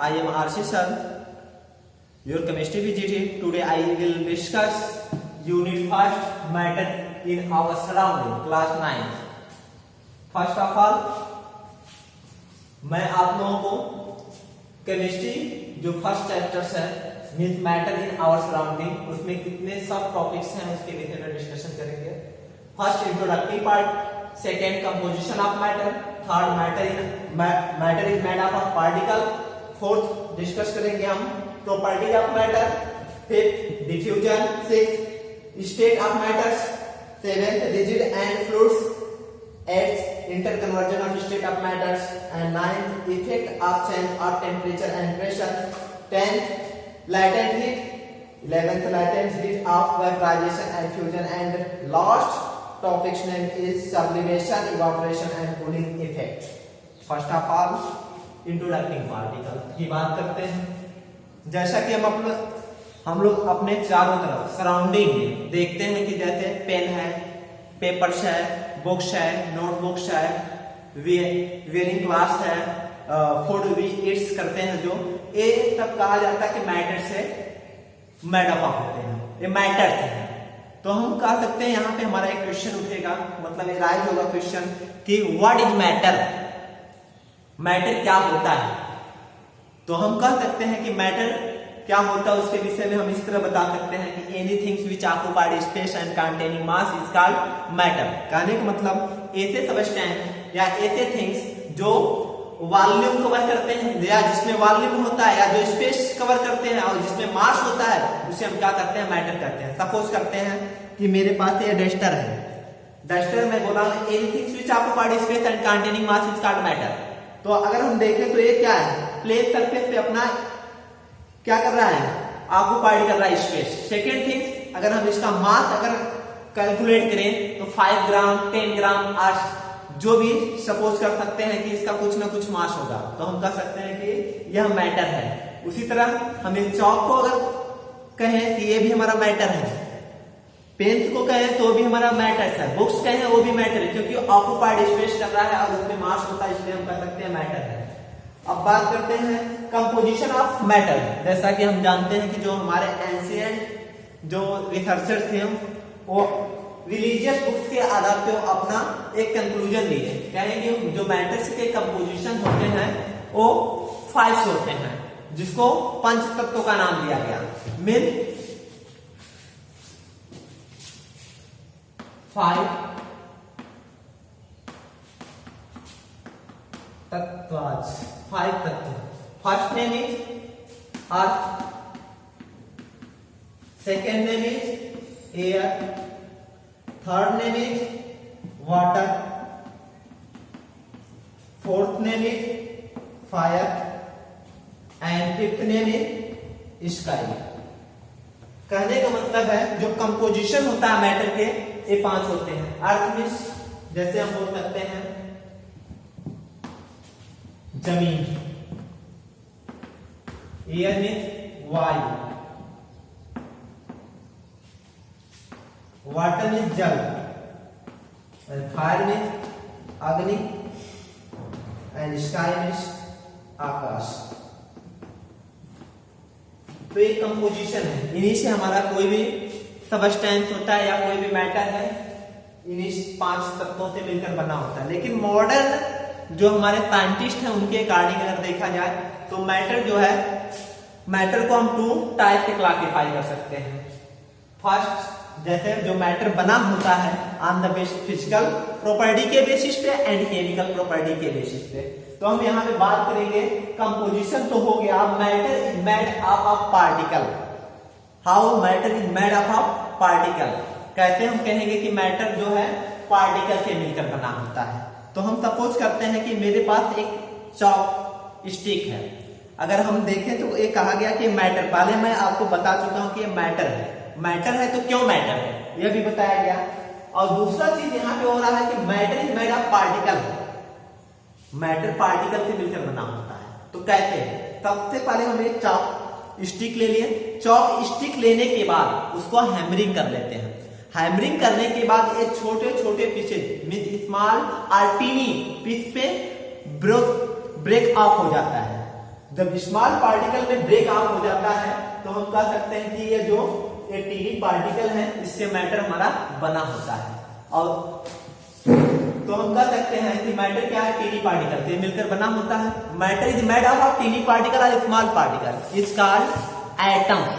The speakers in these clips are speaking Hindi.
I am RC sir, your chemistry visitor. Today I will discuss unit first, matter in our surrounding, class 9. First of all, मैं आप लोगों को केमिस्ट्री जो फर्स्ट चैप्टर्स है means matter in our surrounding, उसमें कितने सब टॉपिक्स हैं उसके विषय में डिस्कशन करेंगे। First introductory part, second composition of matter, third matter is made up of particle, fourth discuss करेंगे हम properties of matter, fifth diffusion, sixth state of matters, seventh rigid and fluids, eighth interconversion of state of matters, and ninth effect of change of temperature and pressure, 10th latent heat, 11th latent heat of vaporization and fusion, and last topic's name is sublimation, evaporation and cooling effect. First of all introducing particle की बात करते हैं। जैसा कि हम लोग अपने चारों तरफ सराउंडिंग में देखते हैं कि जैसे पेन है, पेपर्स है, बुक्स है, नोटबुक्स है, वेयरिंग क्लास है, फूड भी ईट्स करते हैं, जो ये तब कहा जाता है कि मैटर से मेड अप होते हैं, ये मैटर है। तो हम कह सकते हैं यहाँ पे हमारा एक क्वेश्चन उठेगा, मतलब ये राइज होगा क्वेश्चन कि व्हाट इज मैटर, मैटर क्या होता है। तो हम कह सकते हैं कि मैटर क्या होता है उसके विषय में हम इस तरह बता सकते हैं कि anything which occupied space and containing mass is called matter. कहने का मतलब ऐसे सबस्टेंस या ऐसे थिंग्स जो वॉल्यूम कवर करते हैं या जिसमें वॉल्यूम होता है या जो स्पेस कवर करते हैं और जिसमें मास होता है उसे हम क्या करते हैं, मैटर करते हैं। सपोज करते हैं कि मेरे पास ये डस्टर है, डस्टर में बोला anything which occupied space and containing mass is called matter. तो अगर हम देखें तो ये क्या है, प्लेन सरफेस पे अपना क्या कर रहा है, ऑक्युपाइड कर रहा है स्पेस। सेकेंड थिंग, अगर हम इसका मास अगर कैलकुलेट करें तो 5 ग्राम 10 ग्राम आज जो भी सपोज कर सकते हैं कि इसका कुछ ना कुछ मास होगा, तो हम कह सकते हैं कि यह मैटर है। उसी तरह हम इन चौक को अगर कहें कि ये भी हमारा मैटर है, पेन को कहें तो भी हमारा मैटर है, बुक्स कहें वो भी मैटर है, क्योंकि ऑक्युपाइड स्पेस कर रहा है और उसमें मास होता है, इसलिए हम कह सकते हैं मैटर है। अब बात करते हैं कंपोजिशन ऑफ मैटर। जैसा कि हम जानते हैं कि जो हमारे एंशिएंट जो रिसर्चर्स थे वो रिलीजियस बुक्स के आधार पे अपना एक कंक्लूजन लिए, कहेंगे जो मैटर्स के कंपोजिशन होते हैं वो 5 होते हैं, जिसको पंच तत्वों का नाम दिया गया। मेन 5 तत्व। First name is earth, second name is air, third name is water, fourth name is fire and fifth name is sky. कहने का मतलब है जो कंपोजिशन होता है मैटर के ये 5 होते हैं। अर्थ मीन्स जैसे हम बोल सकते हैं जमीन, एयर मीन्स वायु, वाटर मीन्स जल, फायर मीन्स अग्नि एंड स्काई मीन्स आकाश। तो ये कंपोजिशन है, इन्हीं से हमारा कोई भी सबस्टेंस होता है या कोई भी मैटर है इन्हीं 5 तत्वों से मिलकर बना होता है। लेकिन मॉडर्न जो हमारे साइंटिस्ट हैं उनके अकॉर्डिंग अगर देखा जाए तो मैटर जो है, मैटर को हम 2 टाइप से क्लासिफाई कर सकते हैं। फर्स्ट, जैसे जो मैटर बना होता है on the basis physical property के बेसिस पे एंड केमिकल प्रॉपर्टी के बेसिस पे। तो हम यहाँ पे बात करेंगे कंपोजिशन तो हो गया, matter is made up of particle. How matter is made up of particle, कहते हम कहेंगे कि मैटर जो है पार्टिकल से मिलकर बना होता है। तो हम सपोज करते हैं कि मेरे पास एक चॉक स्टिक है, अगर हम देखें तो ये कहा गया कि मैटर, पहले मैं आपको बता चुका हूं कि ये मैटर है। मैटर है तो क्यों मैटर है यह भी बताया गया। और दूसरा चीज यहाँ पे हो रहा है कि matter is made of particle, matter particle से मिलकर बना होता है। तो कैसे, सबसे पहले हम एक चॉक स्टिक ले लिए, चॉक स्टिक लेने के बाद उसको हैमरिंग कर लेते हैं। हैमरिंग करने के बाद ये छोटे छोटे पीसेज मींस स्मॉल और टीनी पीस पे ब्रेक ऑफ हो जाता है। जब स्मॉल पार्टिकल में ब्रेक ऑफ हो जाता है तो हम कह सकते हैं कि ये जो ये टीनी पार्टिकल है इससे मैटर हमारा बना होता है। और तो हम कह सकते हैं कि मैटर क्या है, टीनी पार्टिकल से मिलकर बना होता है। Matter is made up of tiny particle और small particle is called atoms.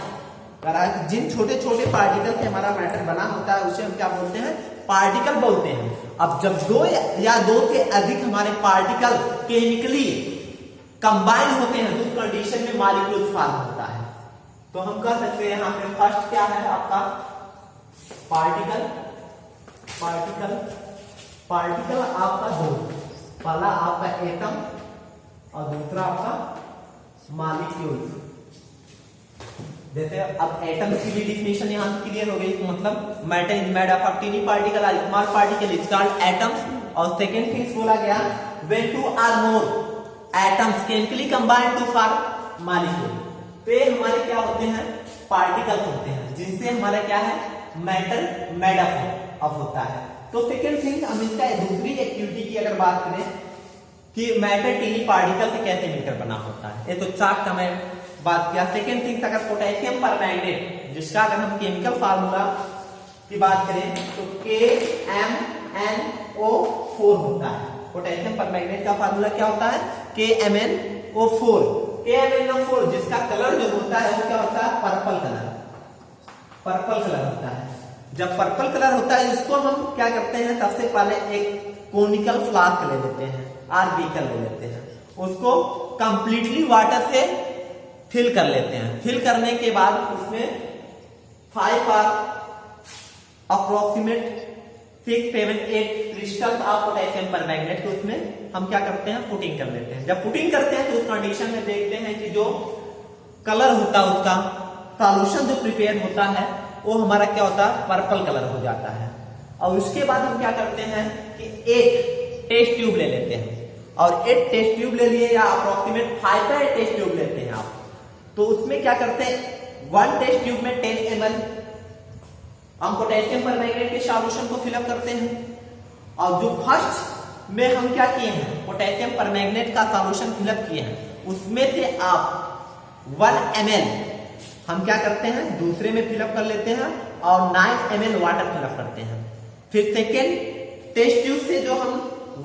जिन छोटे छोटे पार्टिकल से हमारा मैटर बना होता है उसे हम क्या बोलते हैं, पार्टिकल बोलते हैं। अब जब दो या दो से अधिक हमारे पार्टिकल केमिकली कंबाइन होते हैं तो उस कंडीशन में मॉलिक्यूल्स फॉर्म होता है। तो हम कह सकते हैं यहाँ पे फर्स्ट क्या है आपका पार्टिकल। पार्टिकल पार्टिकल आपका दो, पहला आपका एटम और दूसरा आपका मॉलिक्यूल। जैसे अब एटम की भी डिफिनेशन यहाँ क्लियर हो गई, मतलब matter is made up of tiny particle और small particle is called atoms. और सेकंड थिंग बोला गया when two or more atoms chemically combined to form molecule. तो ये हमारे क्या होते हैं, पार्टिकल्स होते हैं जिनसे हमारा क्या है, मैटर मेड अप होता है। तो सेकंड थिंग हम इसका दूसरी एक्टिविटी की अगर बात करें कि मैटर टीनी पार्टिकल से कैसे मिलकर बना होता है, ये तो चाक का मैं बात किया। सेकंड थिंग अगर पोटेशियम परमैंगनेट जिसका अगर हम केमिकल फार्मूला की बात करें तो KMnO4 होता है। पोटेशियम परमैंगनेट का फार्मूला क्या होता है, KMnO4। KMnO4 जिसका कलर जो होता है वो क्या होता है, पर्पल कलर। पर्पल कलर होता है। जब पर्पल कलर होता है इसको हम क्या करते हैं, सबसे पहले एक कोनिकल फ्लास्क ले लेते हैं, बीकर ले लेते हैं, उसको कंप्लीटली वाटर से फिल कर लेते हैं। फिल करने के बाद उसमें 5 और approximate 6, 7, 8 crystal of potassium permanganate को उसमें हम क्या करते हैं, पुटिंग कर लेते हैं। जब पुटिंग करते हैं तो उस कंडीशन में देखते हैं कि जो कलर होता है उसका सॉल्यूशन जो प्रिपेयर होता है वो हमारा क्या होता है, पर्पल कलर हो जाता है। और उसके बाद हम क्या करते हैं कि एक टेस्ट ट्यूब ले लेते हैं, और एक टेस्ट ट्यूब ले लिए या अप्रोक्सीमेट 5 का टेस्ट ट्यूब लेते हैं आप, तो उसमें क्या करते हैं 1 टेस्ट ट्यूब में 10 ml हम पोटेशियम परमैंगनेट के सॉल्यूशन को फिलअप करते हैं। और जो फर्स्ट में हम क्या किए हैं, पोटेशियम परमैंगनेट का सॉल्यूशन फिलअप किए हैं, उसमें से आप 1 ml हम क्या करते हैं दूसरे में फिलअप कर लेते हैं और 9 ml वाटर फिलअप करते हैं। फिर सेकेंड टेस्ट ट्यूब से जो हम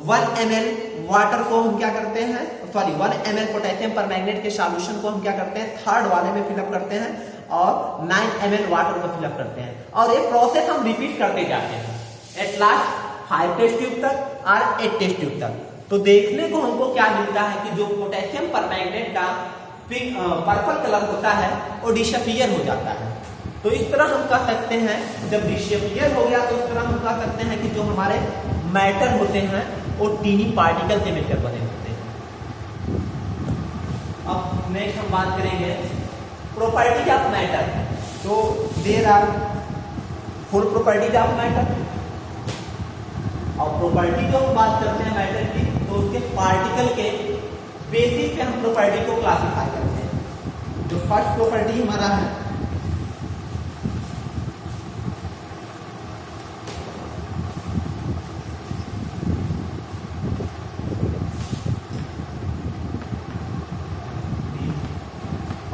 1 ml वाटर को हम क्या करते हैं, सॉरी 1 ml पोटेशियम परमैंगनेट के सॉल्यूशन को हम क्या करते हैं, थर्ड वाले में फिलअप करते हैं और 9 ml वाटर को फिलअप करते हैं। और ये प्रोसेस हम रिपीट करते जाते हैं एट लास्ट 5 टेस्ट ट्यूब तक और 8 टेस्ट ट्यूब तक। तो देखने को हमको क्या मिलता है कि जो पोटेशियम परमैंगनेट का पर्पल कलर होता है वो डिसअपीयर हो जाता है। तो इस तरह हम कह सकते हैं जब डिसअपीयर हो गया तो इस तरह हम कह सकते हैं कि जो हमारे मैटर होते हैं वो टीनी पार्टिकल से मिलकर बने होते हैं। अब नेक्स्ट हम बात करेंगे प्रॉपर्टीज ऑफ मैटर। तो there are 4 properties of matter. और प्रॉपर्टी जो हम बात करते हैं मैटर की तो उसके पार्टिकल के बेसिस पे हम प्रॉपर्टी को क्लासिफाई करते हैं। जो फर्स्ट प्रॉपर्टी हमारा है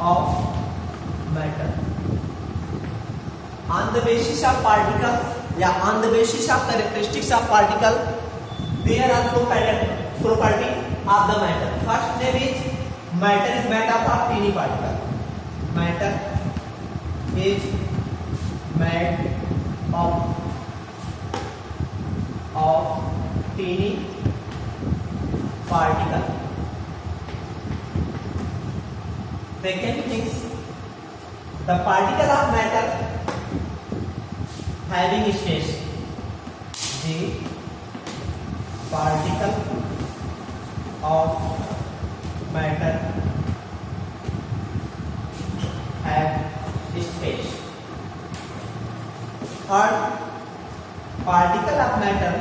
of matter on the basis of particles या on the basis of characteristics of particle there are 4 property of the matter. First name is matter is made up of teeny particle. Matter is made of teeny particle. Second thing, the particle of matter having space. The particle of matter have space. Third, particle of matter.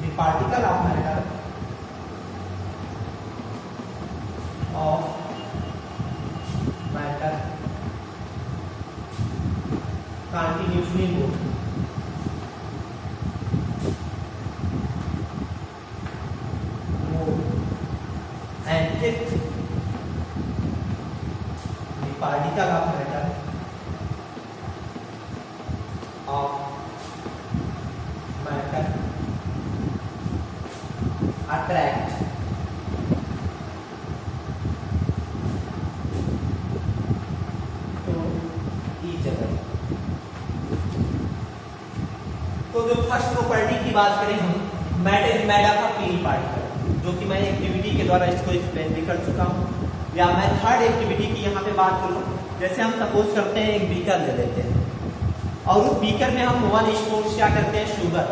The particle of matter of matter continuously move. And fifth, particle of matter attract to each other. तो जो फर्स्ट प्रॉपर्टी की बात करें हम, मैटर मेड ऑफ अ पीली पार्टिकल, जो कि मैं एक्टिविटी के द्वारा इसको एक्सप्लेन भी कर चुका हूँ। या मैं थर्ड एक्टिविटी की यहाँ पे बात करूँ, जैसे हम सपोज करते हैं एक बीकर ले लेते हैं और उस बीकर में हम 1 स्पून क्या करते हैं, शुगर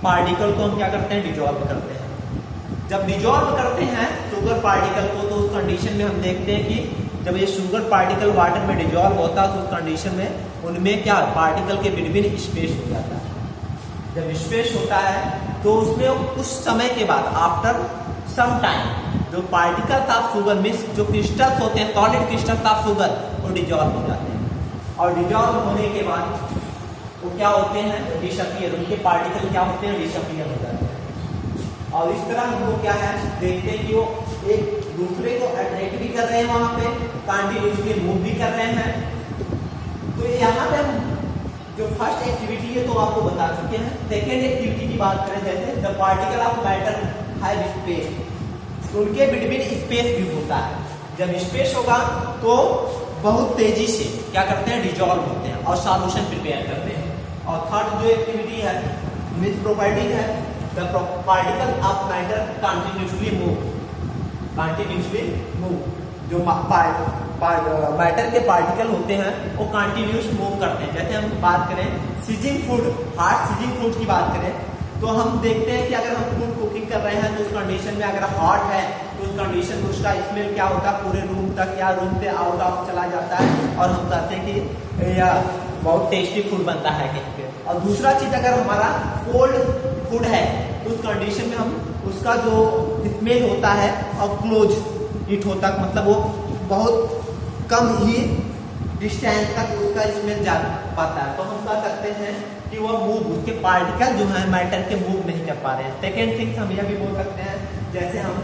पार्टिकल को हम क्या करते हैं, डिजॉल्व करते हैं। जब डिजॉल्व करते हैं शुगर पार्टिकल को, तो उस कंडीशन में हम देखते हैं कि जब ये शुगर पार्टिकल वाटर में डिजॉल्व होता है तो उस कंडीशन में उनमें क्या पार्टिकल के बिटवीन स्पेस हो जाता है। जब स्पेस होता है तो उसमें कुछ समय के बाद आफ्टर सम टाइम जो पार्टिकल ऑफ शुगर मीन्स जो क्रिस्टल्स होते हैं, सॉलिड क्रिस्टल्स ऑफ शुगर, वो डिजॉल्व हो जाते हैं और डिजॉल्व होने के बाद वो क्या होते हैं, डिसअपीयर, उनके पार्टिकल क्या होते हैं, डिसअपीयर हो जाते हैं। और इस तरह हम लोग क्या है देखते हैं कि वो एक दूसरे को अट्रैक्ट भी कर रहे हैं, वहां पे कंटिन्यूसली मूव भी कर रहे हैं। तो यहाँ पे हम जो फर्स्ट एक्टिविटी है तो आपको बता चुके हैं। सेकेंड एक्टिविटी की बात करें, जैसे the particle of matter have space, उनके बिटवीन स्पेस भी होता है। जब स्पेस होगा तो बहुत तेजी से क्या करते हैं, डिजॉल्व होते हैं और सॉल्यूशन प्रिपेयर करते हैं। और थर्ड जो एक्टिविटी है विच प्रॉपर्टी है, the particle of matter continuously move, जो मैटर के पार्टिकल होते हैं वो कंटिन्यूस मूव करते हैं। जैसे हम बात करें sizzling food, hot sizzling food की बात करें तो हम देखते हैं कि अगर हम फूड कुकिंग कर रहे हैं तो उस कंडीशन में अगर हॉट है तो उस कंडीशन में उसका स्मेल क्या होता है, पूरे रूम तक या रूम से आउट ऑफ चला जाता है और हम कहते हैं कि या बहुत टेस्टी फूड बनता है कहीं पे। और दूसरा चीज, अगर हमारा कोल्ड फूड है तो उस कंडीशन में हम उसका जो स्मेल होता है और क्लोज इट होता है, मतलब वो बहुत कम ही डिस्टेंस तक उसका स्मेल जा पाता है। तो हम कह सकते हैं कि वह मूव, उसके पार्टिकल जो है मैटर के मूव नहीं कर पा रहे हैं। सेकेंड थिंग हम यह भी बोल सकते हैं, जैसे हम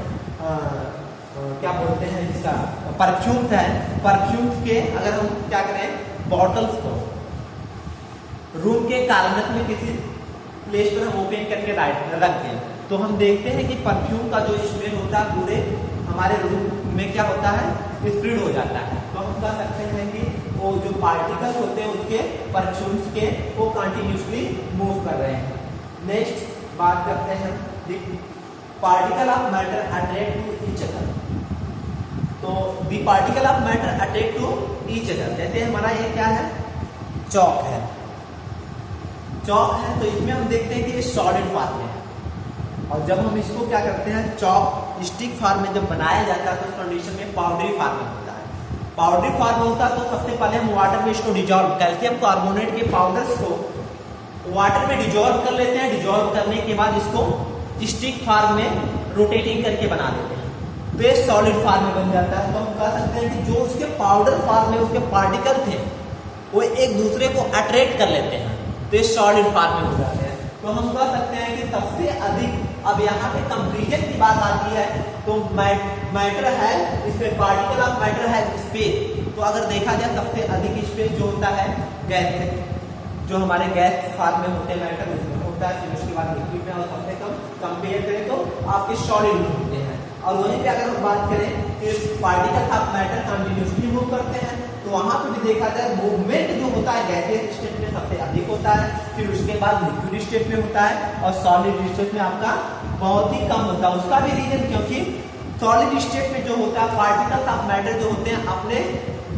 क्या बोलते हैं इसका परफ्यूम्स है, परफ्यूम्स के अगर हम क्या करें बॉटल्स को रूम के कार्नर में किसी प्लेस पर हम ओपन करके रख दें तो हम देखते हैं कि परफ्यूम का जो स्मेल होता है पूरे हमारे रूम में क्या होता है, स्प्रेड हो जाता है। तो हम कह सकते हैं कि वो जो पार्टिकल्स होते हैं उसके परफ्यूम्स के वो कंटिन्यूसली मूव कर रहे हैं। नेक्स्ट बात करते हैं particle of matter attract to each other. तो the particle of matter attract to each other, जैसे हमारा ये क्या है, चौक है, चौक है तो इसमें हम देखते हैं कि ये सॉलिड फॉर्म में है और जब हम इसको क्या करते हैं चौक स्टिक फॉर्म में जब बनाया जाता है तो उस कंडीशन में पाउडरी फॉर्म में होता है। पाउडरी फॉर्म में होता है तो सबसे पहले हम वाटर में इसको डिजॉल्व, कैल्शियम कार्बोनेट के पाउडर्स को वाटर में डिजॉल्व कर लेते हैं। डिजॉल्व करने के बाद इसको स्टिक फॉर्म में रोटेटिंग करके बना देते हैं तो ये सॉलिड फॉर्म में बन जाता है। तो हम कह सकते हैं कि जो उसके पाउडर फॉर्म में उसके पार्टिकल थे वो एक दूसरे को अट्रैक्ट कर लेते हैं तो ये सॉलिड फॉर्म में हो जाते हैं। तो हम कह सकते हैं कि सबसे अधिक, अब यहाँ पे कंपेरिजन की बात आती है तो मैटर है, इसमें पार्टिकल ऑफ मैटर है स्पेस। तो अगर देखा जाए सबसे अधिक स्पेस जो होता है गैस है, जो हमारे गैस फॉर्म में होते हैं मैटर उसमें होता है, फिर उसके बाद लिक्विड में और सबसे कम कंपेयर करें तो आपके सॉलिड में होते हैं। और वहीं पे अगर हम बात करें कि particle of matter continuously move करते हैं तो वहां पे भी देखा जाए मूवमेंट जो होता है गैसियस स्टेट में सबसे अधिक होता है, फिर उसके बाद लिक्विड स्टेट में होता है और सॉलिड स्टेट में आपका बहुत ही कम होता है। उसका भी रीजन क्योंकि सॉलिड स्टेट में जो होता है पार्टिकल्स ऑफ मैटर जो होते हैं अपने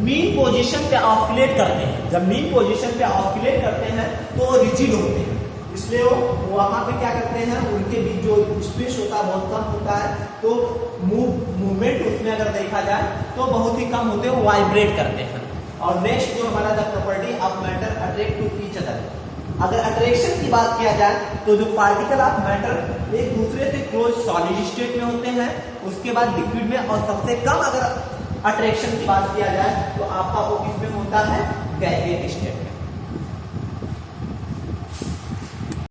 मीन पोजीशन पे ऑसिलेट करते हैं। जब मीन पोजीशन पे ऑसिलेट करते हैं तो वो रिजिड होते हैं, इसलिए वो वहां पे क्या करते हैं उनके बीच जो स्पेस होता है बहुत कम होता है तो मूवमेंट उसमें अगर देखा जाए तो बहुत ही कम होते हैं, वो वाइब्रेट करते हैं। और नेक्स्ट जो हमारा the property of matter attract to each other, अगर अट्रैक्शन की बात किया जाए तो जो पार्टिकल ऑफ मैटर एक दूसरे से क्लोज सॉलिड स्टेट में होते हैं, उसके बाद लिक्विड में, और सबसे कम अगर अट्रैक्शन की बात किया जाए तो आपका वो किसमें होता है गैसियस स्टेट।